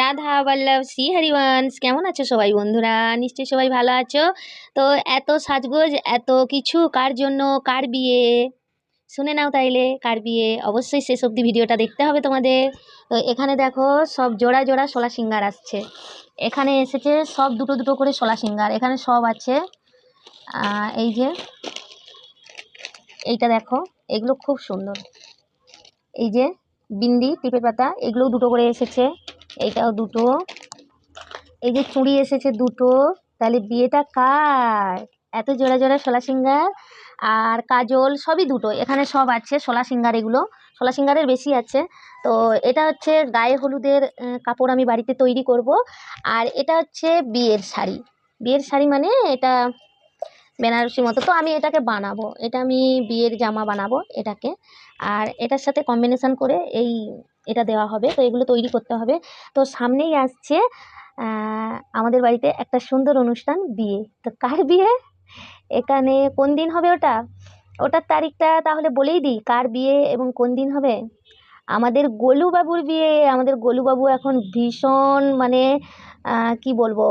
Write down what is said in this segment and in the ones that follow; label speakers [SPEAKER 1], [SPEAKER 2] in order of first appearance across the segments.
[SPEAKER 1] রাধা বল্লভ শ্রী হরিবংশ। কেমন আছো সবাই বন্ধুরা? নিশ্চয়ই সবাই ভালো আছো। তো এত সাজগোজ, এত কিছু কার জন্য, কার বিয়ে? শুনে নাও তাইলে কার বিয়ে। অবশ্যই শেষ অবধি ভিডিওটা দেখতে হবে তোমাদের। তো এখানে দেখো সব জোড়া জোড়া শোলা সিঙ্গার আসছে। এখানে এসেছে সব দুটো দুটো করে শোলা সিঙ্গার। এখানে সব আছে। এই যে এইটা দেখো, এগুলো খুব সুন্দর। এই যে বিন্দি, টিপের পাতা, এগুলোও দুটো করে এসেছে। এইটাও দুটো। এই যে চুড়ি এসেছে দুটো। তাহলে বিয়েটা কার? এত জোড়া জোড়া শোলা সিঙ্গার আর কাজল সবই দুটো। এখানে সব আছে শোলা সিঙ্গার। এগুলো শোলা সিঙ্গারের বেশি আছে। তো এটা হচ্ছে গায়ে হলুদের কাপড় আমি বাড়িতে তৈরি করব। আর এটা হচ্ছে বিয়ের শাড়ি। বিয়ের শাড়ি মানে এটা বেনারসি মতো। তো আমি এটাকে বানাবো, এটা আমি বিয়ের জামা বানাবো এটাকে। আর এটার সাথে কম্বিনেশন করে এটা দেওয়া হবে। তো এগুলো তৈরি করতে হবে। তো সামনেই আসছে আমাদের বাড়িতে একটা সুন্দর অনুষ্ঠান, বিয়ে। তো কার বিয়ে? এখানে কোন দিন হবে ওটার তারিখটা তাহলে বলেই দিই, কার বিয়ে এবং কোন দিন হবে। আমাদের গোলুবাবুর বিয়ে। আমাদের গোলুবাবু এখন ভীষণ মানে কি বলবো,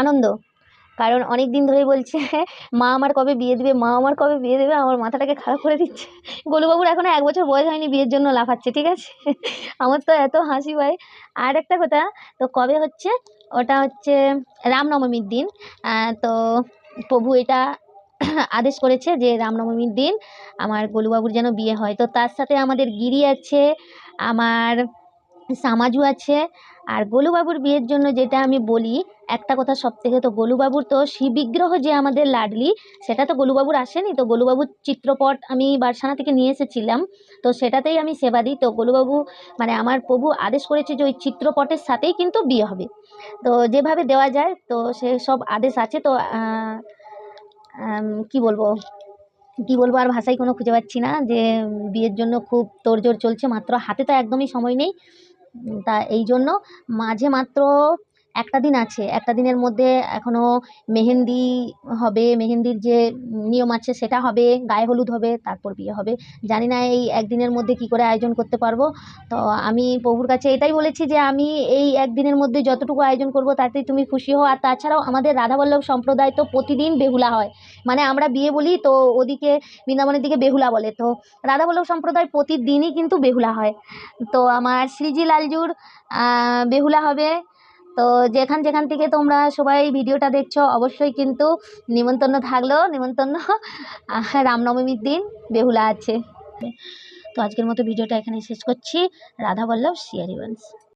[SPEAKER 1] আনন্দ। কারণ অনেক দিন ধরেই বলছে মা আমার কবে বিয়ে দেবে, মা আমার কবে বিয়ে দেবে। আমার মাথাটাকে খারাপ করে দিচ্ছে। গোলুবাবুর এখনো 1 বছর বয়স হয়নি, বিয়ের জন্য লাফাচ্ছে, ঠিক আছে। আমার তো এত হাসি পায়। আর একটা কথা, তো কবে হচ্ছে? ওটা হচ্ছে রামনবমীর দিন। তো প্রভু এটা আদেশ করেছে যে রামনবমীর দিন আমার গোলুবাবুর যেন বিয়ে হয়। তো তার সাথে আমাদের গিরি আছে, আমার সামাজু আছে। আর গোলুবাবুর বিয়ের জন্য যেটা আমি বলি একটা কথা, সব থেকে তো গোলুবাবুর তো শিব বিগ্রহ যে আমাদের লাডলি, সেটা তো গোলুবাবুর আসেনি। তো গোলুবাবুর চিত্রপট আমি বারসানা থেকে নিয়ে এসেছিলাম। তো সেটাতেই আমি সেবা দিই। তো গোলুবাবু মানে আমার প্রভু আদেশ করেছে যে ওই চিত্রপটের সাথেই কিন্তু বিয়ে হবে। তো যেভাবে দেওয়া যায় তো সে সব আদেশ আছে। তো কি বলবো কি বলবো আর ভাষাই কোনো খুঁজে পাচ্ছি না। যে বিয়ের জন্য খুব তোড়জোড় চলছে, মাত্র হাতে তো একদমই সময় নেই। তা এই জন্য মাঝে মাত্র একটা দিন আছে। একটা দিনের মধ্যে এখনও মেহেন্দি হবে, মেহেন্দির যে নিয়ম আছে সেটা হবে, গায়ে হলুদ হবে, তারপর বিয়ে হবে। জানি না এই একদিনের মধ্যে কি করে আয়োজন করতে পারবো। তো আমি প্রভুর কাছে এটাই বলেছি যে আমি এই একদিনের মধ্যে যতটুকু আয়োজন করব তাতেই তুমি খুশি হও। আর তাছাড়াও আমাদের রাধাবল্লভ সম্প্রদায় তো প্রতিদিন বেহুলা হয়। মানে আমরা বিয়ে বলি, তো ওদিকে বৃন্দাবনের দিকে বেহুলা বলে। তো রাধাবল্লভ সম্প্রদায় প্রতিদিনই কিন্তু বেহুলা হয়। তো আমার শ্রীজি লালজুর বেহুলা হবে। তো যেখান যেখান থেকে তোমরা সবাই ভিডিওটা দেখছো অবশ্যই কিন্তু নিমন্ত্রণ থাকলো, নিমন্ত্রণ। রামনবমীর দিন বেহুলা আছে। তো আজকের মতো ভিডিওটা এখানে শেষ করছি। রাধা বল্লভ শ্রী হরিবংশ।